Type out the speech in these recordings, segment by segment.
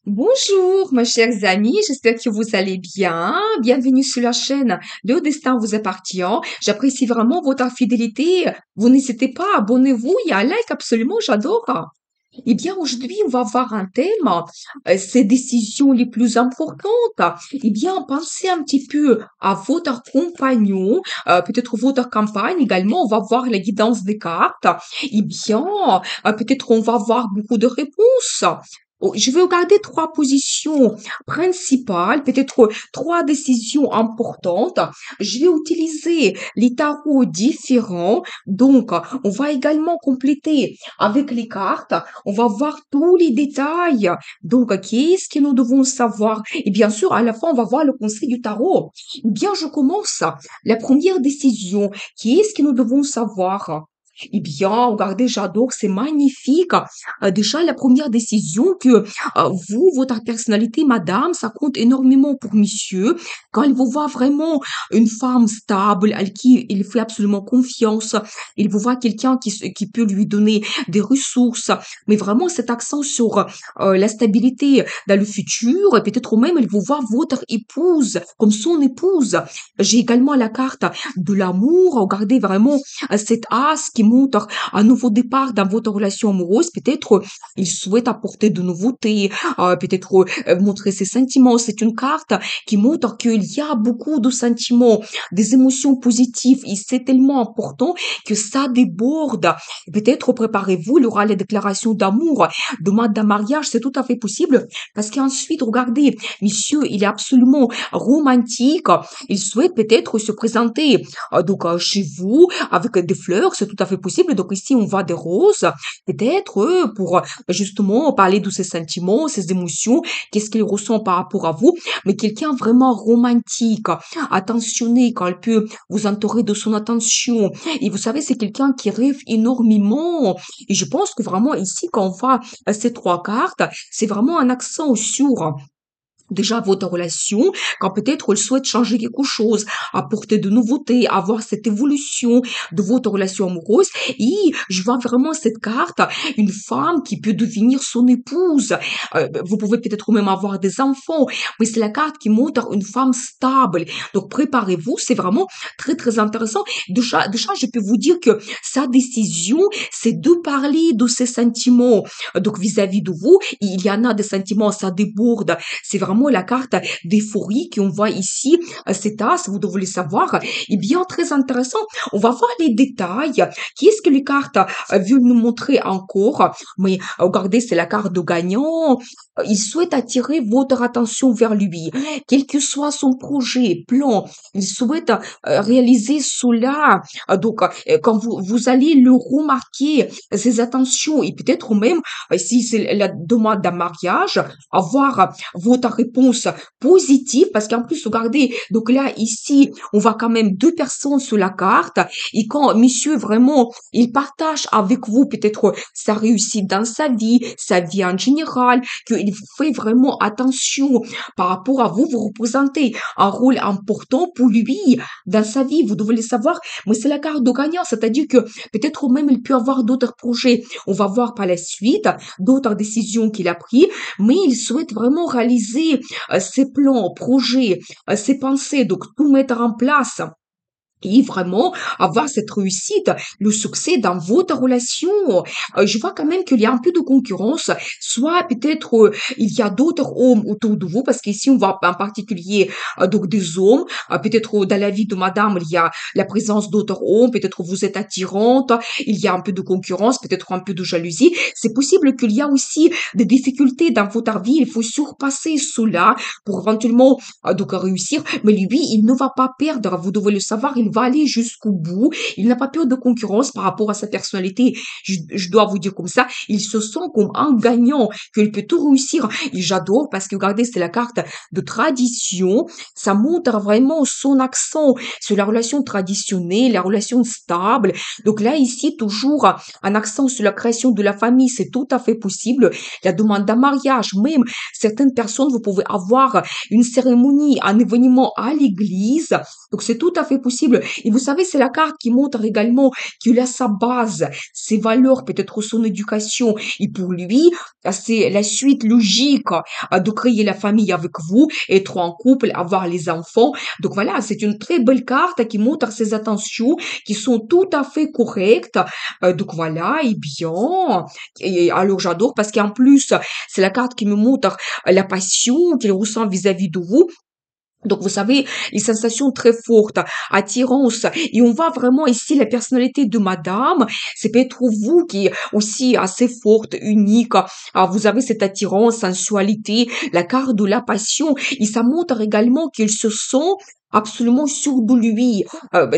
Bonjour, mes chers amis, j'espère que vous allez bien. Bienvenue sur la chaîne Le Destin vous appartient. J'apprécie vraiment votre fidélité. Vous n'hésitez pas, abonnez-vous, il y a un like absolument, j'adore. Eh bien, aujourd'hui, on va voir un thème, ces décisions les plus importantes. Eh bien, pensez un petit peu à votre compagnon, peut-être votre campagne également. On va voir la guidance des cartes. Eh bien, peut-être on va voir beaucoup de réponses. Oh, je vais regarder trois positions principales, peut-être trois décisions importantes. Je vais utiliser les tarots différents. Donc, on va également compléter avec les cartes. On va voir tous les détails. Donc, qu'est-ce que nous devons savoir? Et bien sûr, à la fin, on va voir le conseil du tarot. Eh bien, je commence. La première décision, qu'est-ce que nous devons savoir? Eh bien, regardez, j'adore, c'est magnifique. Déjà, la première décision que vous, votre personnalité, madame, ça compte énormément pour monsieur. Quand il vous voit vraiment une femme stable, à qui il fait absolument confiance, il vous voit quelqu'un qui peut lui donner des ressources, mais vraiment cet accent sur la stabilité dans le futur, et peut-être même il vous voit votre épouse comme son épouse. J'ai également la carte de l'amour. Regardez vraiment cet as qui montre un nouveau départ dans votre relation amoureuse. Peut-être il souhaite apporter de nouveautés, peut-être montrer ses sentiments. C'est une carte qui montre qu'il y a beaucoup de sentiments, des émotions positives et c'est tellement important que ça déborde. Peut-être préparez-vous, il y aura les déclarations d'amour, demande d'un mariage, c'est tout à fait possible parce qu'ensuite, regardez, monsieur, il est absolument romantique. Il souhaite peut-être se présenter chez vous avec des fleurs, c'est tout à fait possible. Donc ici, on voit des roses, peut-être pour justement parler de ses sentiments, ses émotions, qu'est-ce qu'il ressent par rapport à vous, mais quelqu'un vraiment romantique, attentionné, quand il peut vous entourer de son attention. Et vous savez, c'est quelqu'un qui rêve énormément. Et je pense que vraiment ici, quand on voit ces trois cartes, c'est vraiment un accent sur déjà votre relation, quand peut-être elle souhaite changer quelque chose, apporter de nouveautés, avoir cette évolution de votre relation amoureuse. Et je vois vraiment cette carte, une femme qui peut devenir son épouse. Vous pouvez peut-être même avoir des enfants, mais c'est la carte qui montre une femme stable. Donc préparez-vous, c'est vraiment très très intéressant. Déjà, je peux vous dire que sa décision, c'est de parler de ses sentiments. Donc vis-à-vis de vous, il y en a des sentiments, ça déborde, c'est vraiment la carte d'euphorie qu'on voit ici, cet as, vous devez le savoir, est bien très intéressant. On va voir les détails. Qu'est-ce que les cartes veulent nous montrer encore? Mais regardez, c'est la carte de gagnant. Il souhaite attirer votre attention vers lui. Quel que soit son projet, plan, il souhaite réaliser cela. Quand vous allez le remarquer, ses attentions, et peut-être même, si c'est la demande d'un mariage, avoir votre réponse positive, parce qu'en plus, regardez, donc là, ici, on voit quand même deux personnes sur la carte, et quand monsieur vraiment, il partage avec vous peut-être sa réussite dans sa vie en général, qu'il fait vraiment attention par rapport à vous, vous représentez un rôle important pour lui dans sa vie, vous devez le savoir, mais c'est la carte de gagnant, c'est-à-dire que peut-être même il peut avoir d'autres projets, on va voir par la suite d'autres décisions qu'il a prises, mais il souhaite vraiment réaliser ses plans, projets, ses pensées, donc tout mettre en place et vraiment avoir cette réussite, le succès dans votre relation. Je vois quand même qu'il y a un peu de concurrence, soit peut-être il y a d'autres hommes autour de vous, parce qu'ici on voit en particulier donc des hommes, peut-être dans la vie de madame il y a la présence d'autres hommes, peut-être vous êtes attirante, il y a un peu de concurrence, peut-être un peu de jalousie. C'est possible qu'il y a aussi des difficultés dans votre vie, il faut surpasser cela pour éventuellement réussir, mais lui, il ne va pas perdre, vous devez le savoir, il va aller jusqu'au bout, il n'a pas peur de concurrence par rapport à sa personnalité, je dois vous dire comme ça, il se sent comme un gagnant, qu'il peut tout réussir, et j'adore parce que regardez, c'est la carte de tradition, ça montre vraiment son accent sur la relation traditionnelle, la relation stable, donc là, ici, toujours un accent sur la création de la famille, c'est tout à fait possible, la demande d'un mariage, même certaines personnes, vous pouvez avoir une cérémonie, un événement à l'église. Donc, c'est tout à fait possible Et vous savez, c'est la carte qui montre également qu'il a sa base, ses valeurs, peut-être son éducation. Et pour lui, c'est la suite logique de créer la famille avec vous, être en couple, avoir les enfants. Donc voilà, c'est une très belle carte qui montre ses attentions qui sont tout à fait correctes. Donc voilà, et bien, et alors j'adore parce qu'en plus, c'est la carte qui me montre la passion qu'il ressent vis-à-vis de vous. Donc, vous savez, les sensations très fortes, attirance, et on voit vraiment ici la personnalité de madame, c'est peut-être vous qui est aussi assez forte, unique, vous avez cette attirance, sensualité, la carte de la passion, et ça montre également qu'il se sent absolument sûr de lui.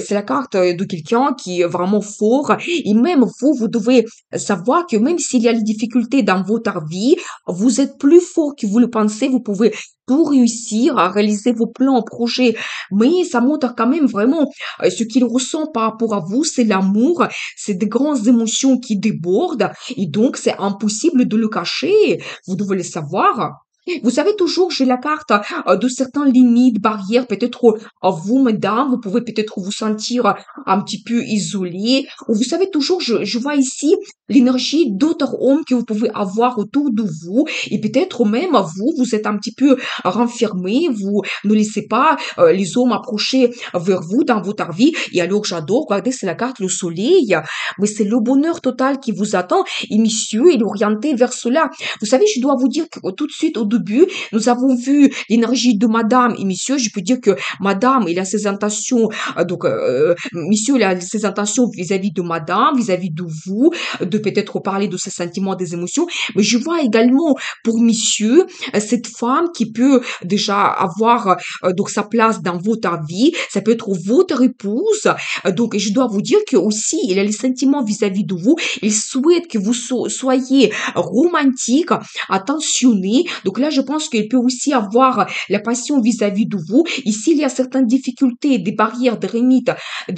C'est la carte de quelqu'un qui est vraiment fort, et même vous, vous devez savoir que même s'il y a des difficultés dans votre vie, vous êtes plus fort que vous le pensez, vous pouvez pour réussir à réaliser vos plans, projets. Mais ça montre quand même vraiment ce qu'il ressent par rapport à vous, c'est l'amour, c'est des grandes émotions qui débordent et donc c'est impossible de le cacher. Vous devez le savoir. Vous savez toujours, j'ai la carte de certaines limites, barrières, peut-être vous, mesdames, vous pouvez peut-être vous sentir un petit peu isolé. Ou vous savez toujours, je vois ici l'énergie d'autres hommes que vous pouvez avoir autour de vous et peut-être même vous, vous êtes un petit peu renfermé, vous ne laissez pas les hommes approcher vers vous dans votre vie. Et alors j'adore, regardez, c'est la carte le soleil, mais c'est le bonheur total qui vous attend. Et monsieur, il est orienté vers cela. Vous savez, je dois vous dire que tout de suite au début, nous avons vu l'énergie de madame et monsieur. Je peux dire que madame, il a ses intentions, monsieur, il a ses intentions vis-à-vis de madame, vis-à-vis de vous, de peut-être parler de ses sentiments, des émotions. Mais je vois également pour monsieur, cette femme qui peut déjà avoir donc sa place dans votre vie, ça peut être votre épouse. Donc je dois vous dire que aussi il a les sentiments vis-à-vis de vous, il souhaite que vous soyez romantique, attentionné. Donc là je pense qu'il peut aussi avoir la passion vis-à-vis de vous. Ici il y a certaines difficultés, des barrières, des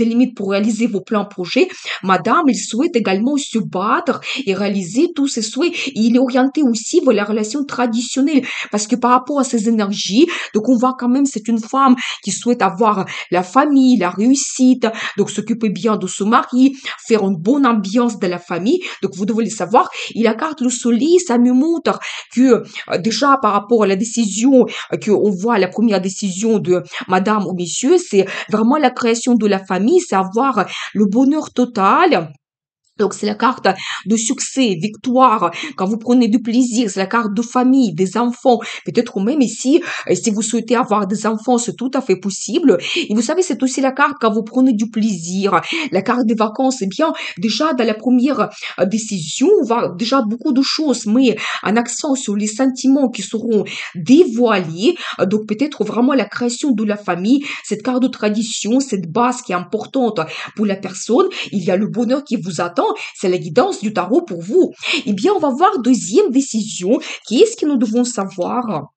limites pour réaliser vos plans projets. Madame, il souhaite également se battre et réaliser tous ses souhaits. Et il est orienté aussi vers la relation traditionnelle parce que par rapport à ses énergies, donc on voit quand même c'est une femme qui souhaite avoir la famille, la réussite, donc s'occuper bien de son mari, faire une bonne ambiance de la famille. Donc vous devez le savoir. Et la carte le soleil, ça me montre que déjà par rapport à la décision que on voit la première décision de madame ou monsieur, c'est vraiment la création de la famille, c'est avoir le bonheur total. Donc, c'est la carte de succès, victoire, quand vous prenez du plaisir, c'est la carte de famille, des enfants, peut-être même ici, si vous souhaitez avoir des enfants, c'est tout à fait possible. Et vous savez, c'est aussi la carte quand vous prenez du plaisir, la carte des vacances, eh bien, déjà, dans la première décision, on voit déjà beaucoup de choses, mais un accent sur les sentiments qui seront dévoilés, donc peut-être vraiment la création de la famille, cette carte de tradition, cette base qui est importante pour la personne, il y a le bonheur qui vous attend, c'est la guidance du tarot pour vous. Eh bien, on va voir deuxième décision. Qu'est-ce que nous devons savoir?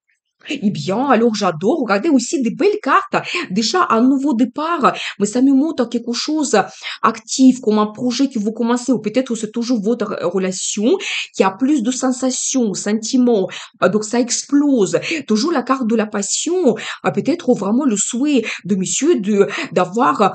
Eh bien, alors j'adore regarder aussi des belles cartes. Déjà, un nouveau départ, mais ça me montre quelque chose actif, comme un projet que vous commencez, ou peut-être c'est toujours votre relation qui a plus de sensations, sentiments. Donc ça explose. Toujours la carte de la passion, peut-être vraiment le souhait de monsieur d'avoir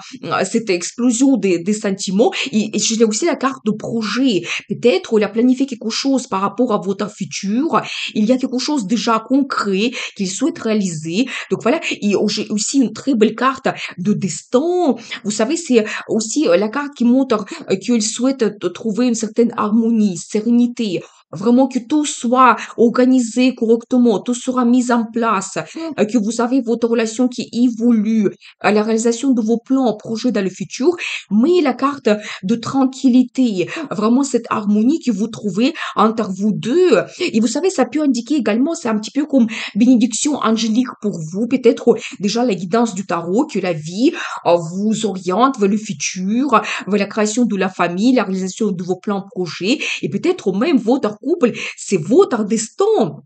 cette explosion des sentiments. Et j'ai aussi la carte de projet. Peut-être il a planifié quelque chose par rapport à votre futur. Il y a quelque chose déjà concret qu'il souhaite réaliser. Donc voilà, et j'ai aussi une très belle carte de destin. Vous savez, c'est aussi la carte qui montre qu'il souhaite trouver une certaine harmonie, sérénité. Vraiment que tout soit organisé correctement, tout sera mis en place, que vous avez votre relation qui évolue à la réalisation de vos plans, projets dans le futur, mais la carte de tranquillité, vraiment cette harmonie que vous trouvez entre vous deux. Et vous savez, ça peut indiquer également, c'est un petit peu comme bénédiction angélique pour vous, peut-être déjà la guidance du tarot, que la vie vous oriente vers le futur, vers la création de la famille, la réalisation de vos plans projets, et peut-être même votre couple, c'est votre destin.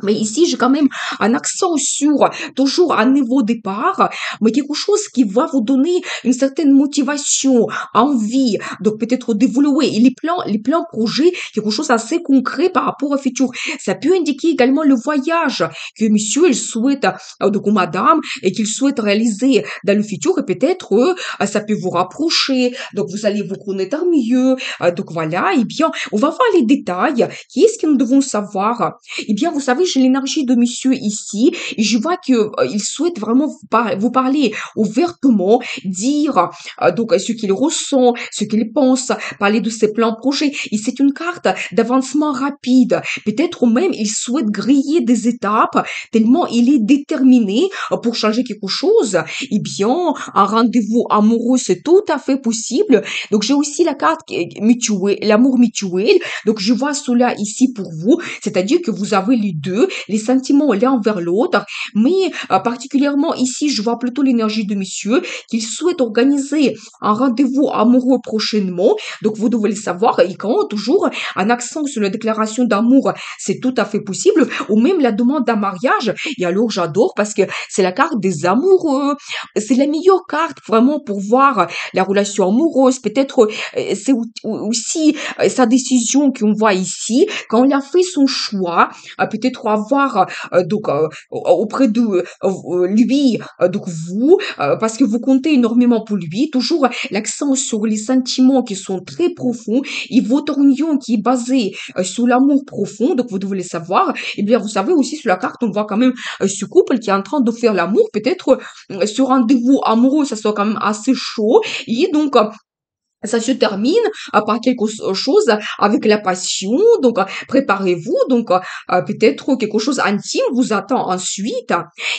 Mais ici, j'ai quand même un accent sur toujours un nouveau départ, mais quelque chose qui va vous donner une certaine motivation, envie, donc peut-être d'évoluer. Et les plans projets, quelque chose assez concret par rapport au futur. Ça peut indiquer également le voyage que monsieur, il souhaite, donc ou madame, et qu'il souhaite réaliser dans le futur, et peut-être, ça peut vous rapprocher, donc vous allez vous connaître mieux, donc voilà, et bien, on va voir les détails. Qu'est-ce que nous devons savoir? Eh bien, vous savez, j'ai l'énergie de monsieur ici et je vois que il souhaite vraiment vous parler ouvertement, dire donc ce qu'il ressent, ce qu'il pense, parler de ses plans projets. Et c'est une carte d'avancement rapide. Peut-être même il souhaite griller des étapes tellement il est déterminé pour changer quelque chose. Eh bien, un rendez-vous amoureux, c'est tout à fait possible. Donc, j'ai aussi la carte mutuelle, l'amour mutuel. Donc, je vois cela ici pour vous, c'est-à-dire que vous avez les deux, les sentiments l'un envers l'autre, mais particulièrement ici, je vois plutôt l'énergie de monsieur qu'il souhaite organiser un rendez-vous amoureux prochainement. Donc, vous devez le savoir, et quand toujours un accent sur la déclaration d'amour, c'est tout à fait possible, ou même la demande d'un mariage. Et alors, j'adore parce que c'est la carte des amoureux. C'est la meilleure carte vraiment pour voir la relation amoureuse. Peut-être c'est aussi sa décision qu'on voit ici quand il a fait son choix, peut-être avoir donc auprès de lui, donc vous, parce que vous comptez énormément pour lui, toujours l'accent sur les sentiments qui sont très profonds et votre union qui est basée sur l'amour profond, donc vous devez le savoir. Et bien, vous savez aussi sur la carte, on voit quand même ce couple qui est en train de faire l'amour, peut-être ce rendez-vous amoureux, ça soit quand même assez chaud, et donc ça se termine par quelque chose avec la passion, donc préparez-vous, donc peut-être quelque chose intime vous attend ensuite.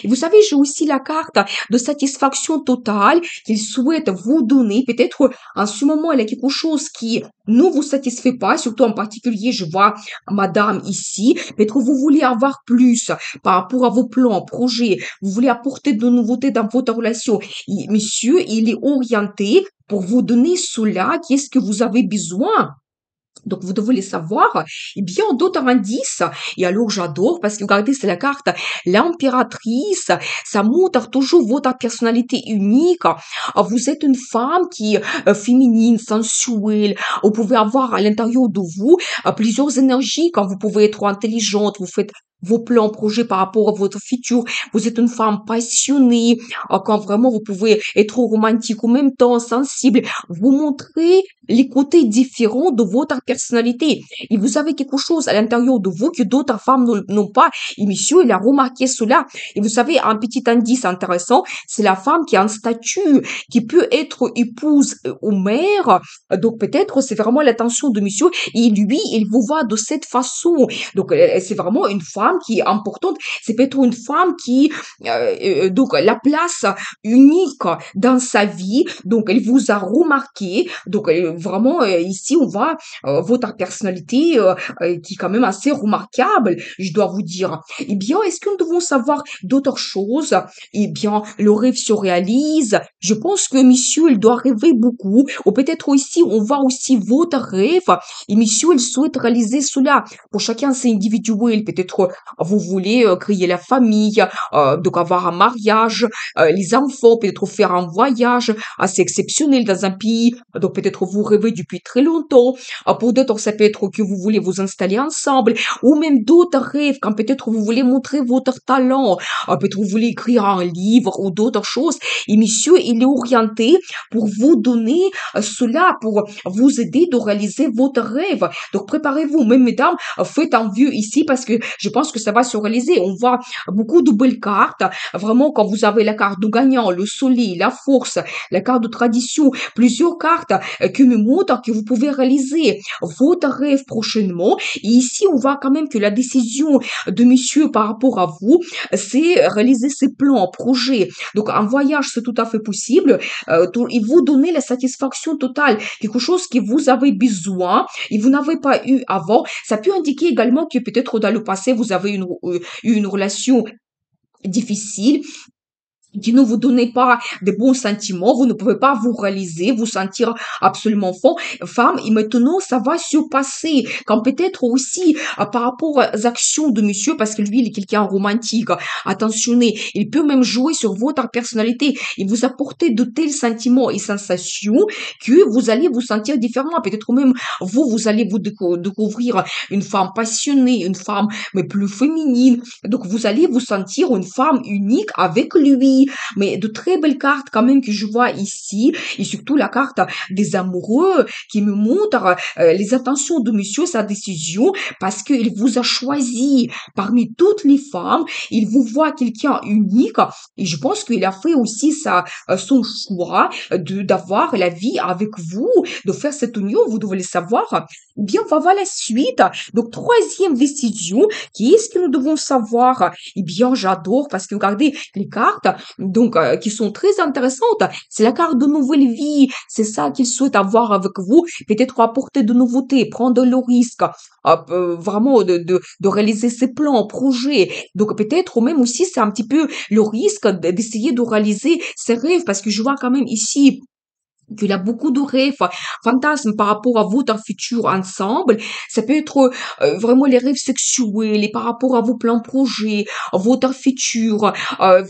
Et vous savez, j'ai aussi la carte de satisfaction totale qu'il souhaite vous donner. Peut-être en ce moment, il y a quelque chose qui ne vous satisfait pas, surtout en particulier, je vois madame ici, peut-être vous voulez avoir plus par rapport à vos plans, projets, vous voulez apporter de nouveautés dans votre relation. Et monsieur, il est orienté pour vous donner cela, qu'est-ce que vous avez besoin. Donc, vous devez le savoir. Eh bien, d'autres indices. Et alors, j'adore parce que regardez, c'est la carte. L'impératrice, ça montre toujours votre personnalité unique. Vous êtes une femme qui est féminine, sensuelle. Vous pouvez avoir à l'intérieur de vous plusieurs énergies quand vous pouvez être intelligente. Vous faites vos plans, projets par rapport à votre futur. Vous êtes une femme passionnée. Quand vraiment vous pouvez être romantique en même temps, sensible. Vous montrez les côtés différents de votre personnalité. Et vous avez quelque chose à l'intérieur de vous que d'autres femmes n'ont pas. Et monsieur, il a remarqué cela. Et vous savez, un petit indice intéressant, c'est la femme qui a un statut, qui peut être épouse ou mère. Donc peut-être c'est vraiment l'attention de monsieur. Et lui, il vous voit de cette façon. Donc c'est vraiment une femme qui est importante. C'est peut-être une femme qui, donc la place unique dans sa vie. Donc elle vous a remarqué. Donc vraiment, ici, on voit votre personnalité qui est quand même assez remarquable, je dois vous dire. Eh bien, est-ce que nous devons savoir d'autres choses? Eh bien, le rêve se réalise. Je pense que monsieur, il doit rêver beaucoup. Ou peut-être aussi, on voit aussi votre rêve. Et monsieur, il souhaite réaliser cela. Pour chacun, c'est individuel. Peut-être vous voulez créer la famille, donc avoir un mariage, les enfants, peut-être faire un voyage assez exceptionnel dans un pays. Donc peut-être vous rêvez depuis très longtemps. Pour d'autres, ça peut être que vous voulez vous installer ensemble. Ou même d'autres rêves, quand peut-être vous voulez montrer votre talent. Peut-être vous voulez écrire un livre ou d'autres choses. Et monsieur, il est orienté pour vous donner cela, pour vous aider de réaliser votre rêve. Donc préparez-vous. Même mesdames, faites un vœu ici parce que je pense que ça va se réaliser. On voit beaucoup de belles cartes. Vraiment, quand vous avez la carte du gagnant, le soleil, la force, la carte de tradition, plusieurs cartes qui nous montrent que vous pouvez réaliser votre rêve prochainement. Et ici, on voit quand même que la décision de monsieur par rapport à vous, c'est réaliser ses plans, projets. Donc, un voyage, c'est tout à fait possible. Et vous donner la satisfaction totale, quelque chose que vous avez besoin et vous n'avez pas eu avant. Ça peut indiquer également que peut-être dans le passé, vous avez eu une relation difficile qui ne vous donnez pas de bons sentiments, vous ne pouvez pas vous réaliser, vous sentir absolument femme, et maintenant ça va se passer, comme peut-être aussi par rapport aux actions de monsieur, parce que lui il est quelqu'un romantique, attentionné, il peut même jouer sur votre personnalité, et vous apporter de tels sentiments et sensations que vous allez vous sentir différemment, peut-être même vous allez vous découvrir une femme passionnée, une femme mais plus féminine, donc vous allez vous sentir une femme unique avec lui, mais de très belles cartes quand même que je vois ici, et surtout la carte des amoureux qui me montre les intentions de monsieur, sa décision, parce qu'il vous a choisi parmi toutes les femmes, il vous voit quelqu'un unique, et je pense qu'il a fait aussi son choix d'avoir la vie avec vous, de faire cette union, vous devez le savoir. Eh bien, on va voir la suite. Donc, troisième décision, qu'est-ce que nous devons savoir? Eh bien, j'adore parce que regardez les cartes, donc qui sont très intéressantes. C'est la carte de nouvelle vie. C'est ça qu'il souhaite avoir avec vous. Peut-être apporter de nouveautés, prendre le risque, vraiment de réaliser ses plans, projets. Donc peut-être même aussi c'est un petit peu le risque d'essayer de réaliser ses rêves parce que je vois quand même ici qu'il a beaucoup de rêves, fantasmes par rapport à votre futur ensemble. Ça peut être vraiment les rêves sexuels et par rapport à vos plans projets, à votre futur,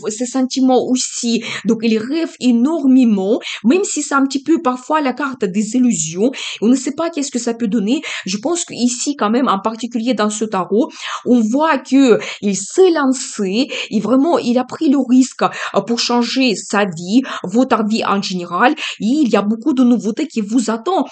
ses sentiments aussi. Donc, il rêve énormément, même si c'est un petit peu parfois la carte des illusions. On ne sait pas qu'est-ce que ça peut donner. Je pense qu'ici, quand même, en particulier dans ce tarot, on voit que il s'est lancé et vraiment, il a pris le risque pour changer sa vie, votre vie en général. Il y a beaucoup de nouveautés qui vous attendent.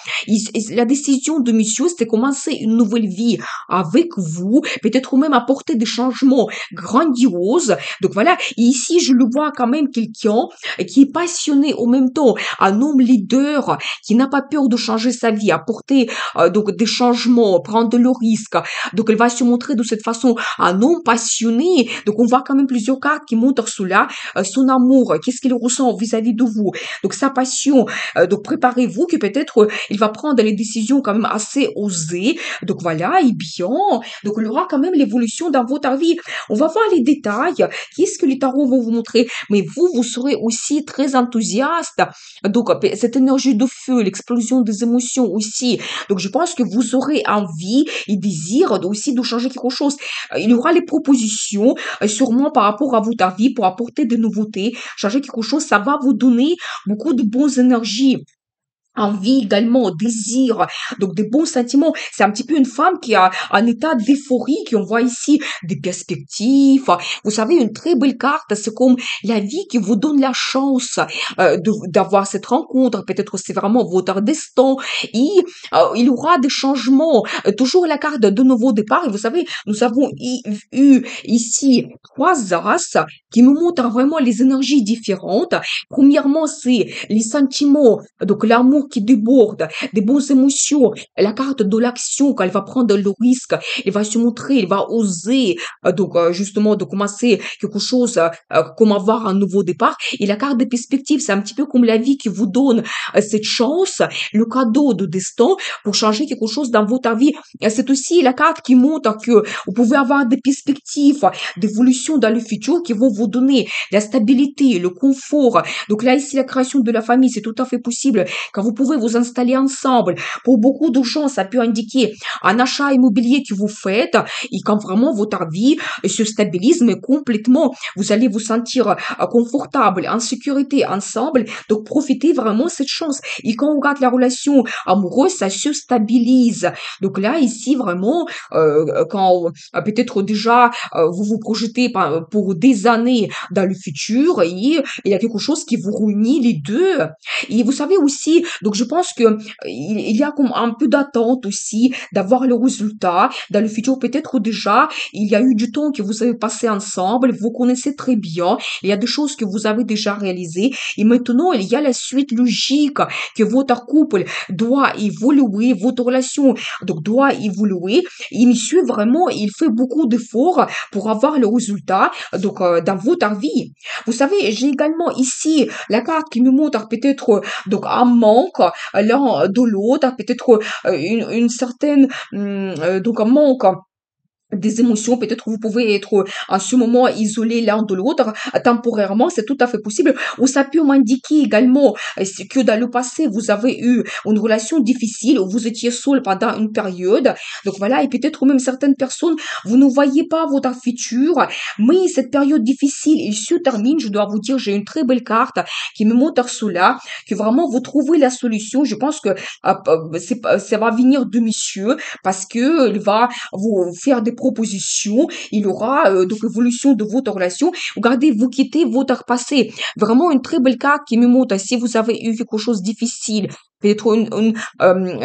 La décision de monsieur, c'est commencer une nouvelle vie avec vous, peut-être même apporter des changements grandioses. Donc voilà, et ici, je le vois quand même quelqu'un qui est passionné en même temps, un homme leader qui n'a pas peur de changer sa vie, apporter donc des changements, prendre le risque. Donc elle va se montrer de cette façon un homme passionné. Donc on voit quand même plusieurs cartes qui montrent cela, son amour, qu'est-ce qu'il ressent vis-à-vis de vous. Donc sa passion, donc préparez-vous que peut-être il va prendre des décisions quand même assez osées. Donc voilà, et bien, donc il y aura quand même l'évolution dans votre vie. On va voir les détails. Qu'est-ce que les tarots vont vous montrer? Mais vous serez aussi très enthousiaste. Donc cette énergie de feu, l'explosion des émotions aussi. Donc je pense que vous aurez envie et désir aussi de changer quelque chose. Il y aura les propositions, sûrement par rapport à votre vie pour apporter des nouveautés, changer quelque chose, ça va vous donner beaucoup de bonnes énergies. Envie également, désir, donc des bons sentiments. C'est un petit peu une femme qui a un état d'euphorie, qui on voit ici des perspectives. Vous savez, une très belle carte, c'est comme la vie qui vous donne la chance d'avoir cette rencontre. Peut-être c'est vraiment votre destin. Et il y aura des changements. Toujours la carte de nouveau départ. Et vous savez, nous avons eu ici trois as qui nous montrent vraiment les énergies différentes. Premièrement, c'est les sentiments, donc l'amour qui déborde, des bonnes émotions, la carte de l'action, quand elle va prendre le risque, elle va se montrer, elle va oser, justement, de commencer quelque chose, comme avoir un nouveau départ. Et la carte des perspectives, c'est un petit peu comme la vie qui vous donne cette chance, le cadeau de destin pour changer quelque chose dans votre vie. Et c'est aussi la carte qui montre que vous pouvez avoir des perspectives d'évolution dans le futur qui vont vous donner la stabilité, le confort. Donc là, ici, la création de la famille, c'est tout à fait possible quand vous pouvez vous installer ensemble. Pour beaucoup de gens, ça peut indiquer un achat immobilier que vous faites et quand vraiment votre vie se stabilise, mais complètement, vous allez vous sentir confortable, en sécurité ensemble. Donc profitez vraiment de cette chance. Et quand on regarde la relation amoureuse, ça se stabilise. Donc là, ici, vraiment, quand peut-être déjà vous vous projetez pour des années dans le futur et il y a quelque chose qui vous réunit les deux. Et vous savez aussi, donc je pense que il y a comme un peu d'attente aussi d'avoir le résultat dans le futur. Peut-être déjà, il y a eu du temps que vous avez passé ensemble, vous connaissez très bien, il y a des choses que vous avez déjà réalisées et maintenant il y a la suite logique que votre couple doit évoluer, votre relation donc doit évoluer et monsieur vraiment il fait beaucoup d'efforts pour avoir le résultat donc dans votre vie. Vous savez, j'ai également ici la carte qui nous montre peut-être donc un manque l'un de l'autre, peut-être une certaine donc un manque des émotions. Peut-être vous pouvez être en ce moment isolé l'un de l'autre temporairement, c'est tout à fait possible. Ou ça peut m'indiquer également c'est que dans le passé, vous avez eu une relation difficile où vous étiez seul pendant une période. Donc voilà, et peut-être même certaines personnes, vous ne voyez pas votre futur, mais cette période difficile, il se termine. Je dois vous dire, j'ai une très belle carte qui me montre cela, que vraiment vous trouvez la solution. Je pense que ça va venir de monsieur parce que il va vous faire des propositions, il aura donc évolution de votre relation. Regardez, vous quittez votre passé. Vraiment une très belle carte qui me montre si vous avez eu quelque chose de difficile, peut-être une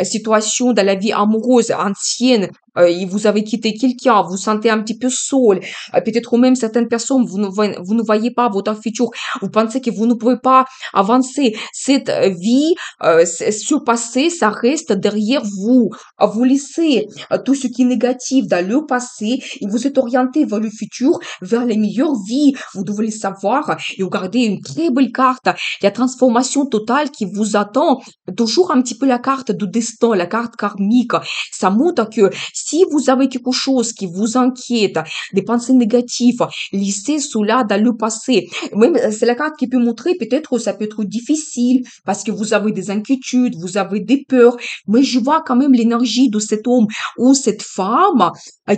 situation dans la vie amoureuse ancienne, et vous avez quitté quelqu'un, vous sentez un petit peu seul, peut-être même certaines personnes, vous ne voyez pas votre futur, vous pensez que vous ne pouvez pas avancer. Cette vie, ce passé, ça reste derrière vous. Vous laissez tout ce qui est négatif dans le passé et vous êtes orienté vers le futur, vers les meilleures vies. Vous devez le savoir et regardez une très belle carte, la transformation totale qui vous attend. Toujours un petit peu la carte du destin, la carte karmique. Ça montre que si vous avez quelque chose qui vous inquiète, des pensées négatives, laissez cela dans le passé. Même, c'est la carte qui peut montrer peut-être ça peut être difficile parce que vous avez des inquiétudes, vous avez des peurs, mais je vois quand même l'énergie de cet homme ou cette femme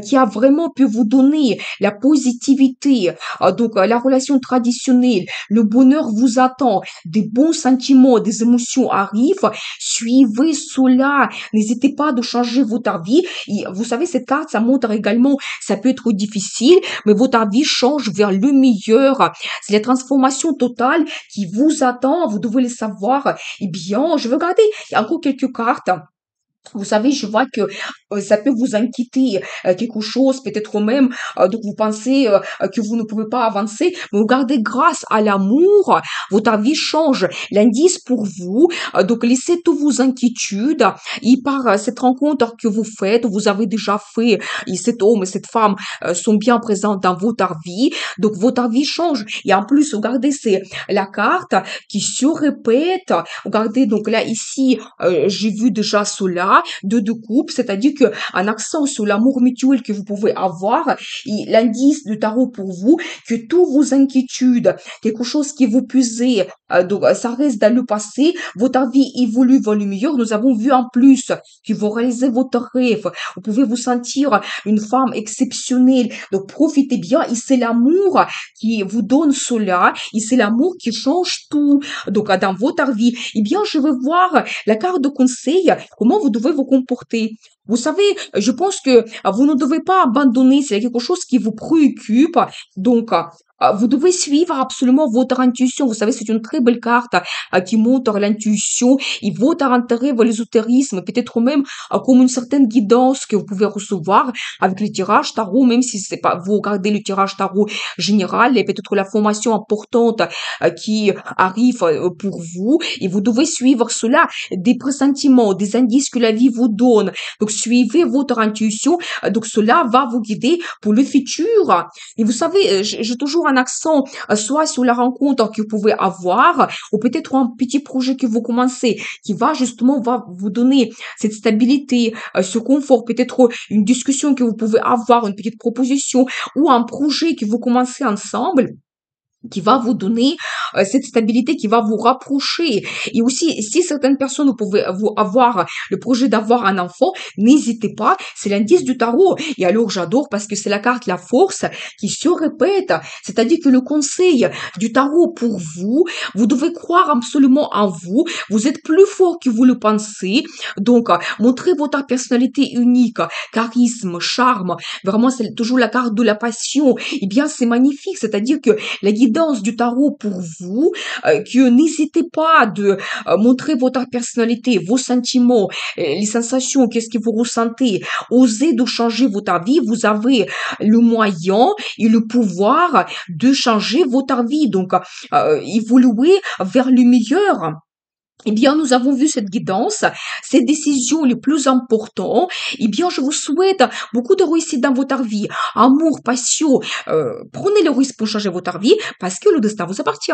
qui a vraiment pu vous donner la positivité, donc la relation traditionnelle, le bonheur vous attend, des bons sentiments, des émotions arrivent, suivez cela, n'hésitez pas de changer votre vie. Et vous savez, cette carte, ça montre également, ça peut être difficile, mais votre vie change vers le meilleur. C'est la transformation totale qui vous attend, vous devez le savoir. Eh bien, je vais regarder, il y a encore quelques cartes. Vous savez, je vois que ça peut vous inquiéter quelque chose, peut-être même, donc vous pensez que vous ne pouvez pas avancer, mais regardez, grâce à l'amour, votre vie change. L'indice pour vous, donc laissez toutes vos inquiétudes, et par cette rencontre que vous faites, vous avez déjà fait, et cet homme et cette femme sont bien présents dans votre vie, donc votre vie change. Et en plus, regardez, c'est la carte qui se répète. Regardez, donc là, ici, j'ai vu déjà cela, de couple, c'est-à-dire que un accent sur l'amour mutuel que vous pouvez avoir, et l'indice du tarot pour vous, que toutes vos inquiétudes, quelque chose qui vous puisait, donc ça reste dans le passé, votre vie évolue vers le meilleur. Nous avons vu en plus que vous réalisez votre rêve, vous pouvez vous sentir une femme exceptionnelle, donc profitez bien, et c'est l'amour qui vous donne cela, et c'est l'amour qui change tout, donc dans votre vie. Eh bien, je vais voir la carte de conseil, comment vous devez vous comporter. Vous savez, je pense que vous ne devez pas abandonner, c'est quelque chose qui vous préoccupe. Donc, vous devez suivre absolument votre intuition. Vous savez, c'est une très belle carte qui montre l'intuition et votre intérêt vers l'ésotérisme, peut-être même comme une certaine guidance que vous pouvez recevoir avec le tirage tarot, même si c'est pas vous regardez le tirage tarot général et peut-être la formation importante qui arrive pour vous, et vous devez suivre cela, des pressentiments, des indices que la vie vous donne. Donc, suivez votre intuition. Donc, cela va vous guider pour le futur. Et vous savez, j'ai toujours un accent, soit sur la rencontre que vous pouvez avoir, ou peut-être un petit projet que vous commencez, qui va vous donner cette stabilité, ce confort, peut-être une discussion que vous pouvez avoir, une petite proposition, ou un projet que vous commencez ensemble, qui va vous donner cette stabilité, qui va vous rapprocher. Et aussi, si certaines personnes vous pouvez vous avoir le projet d'avoir un enfant, n'hésitez pas, c'est l'indice du tarot. Et alors j'adore parce que c'est la carte la force qui se répète, c'est-à-dire que le conseil du tarot pour vous, vous devez croire absolument en vous, vous êtes plus fort que vous le pensez, donc montrez votre personnalité unique, charisme, charme, vraiment c'est toujours la carte de la passion. Eh bien, c'est magnifique, c'est-à-dire que la guidance du tarot pour vous, que n'hésitez pas de montrer votre personnalité, vos sentiments, les sensations, qu'est-ce que vous ressentez. Osez de changer votre vie. Vous avez le moyen et le pouvoir de changer votre vie. Donc, évoluer vers le meilleur. Eh bien, nous avons vu cette guidance, ces décisions les plus importantes. Eh bien, je vous souhaite beaucoup de réussite dans votre vie. Amour, passion, prenez le risque pour changer votre vie parce que le destin vous appartient.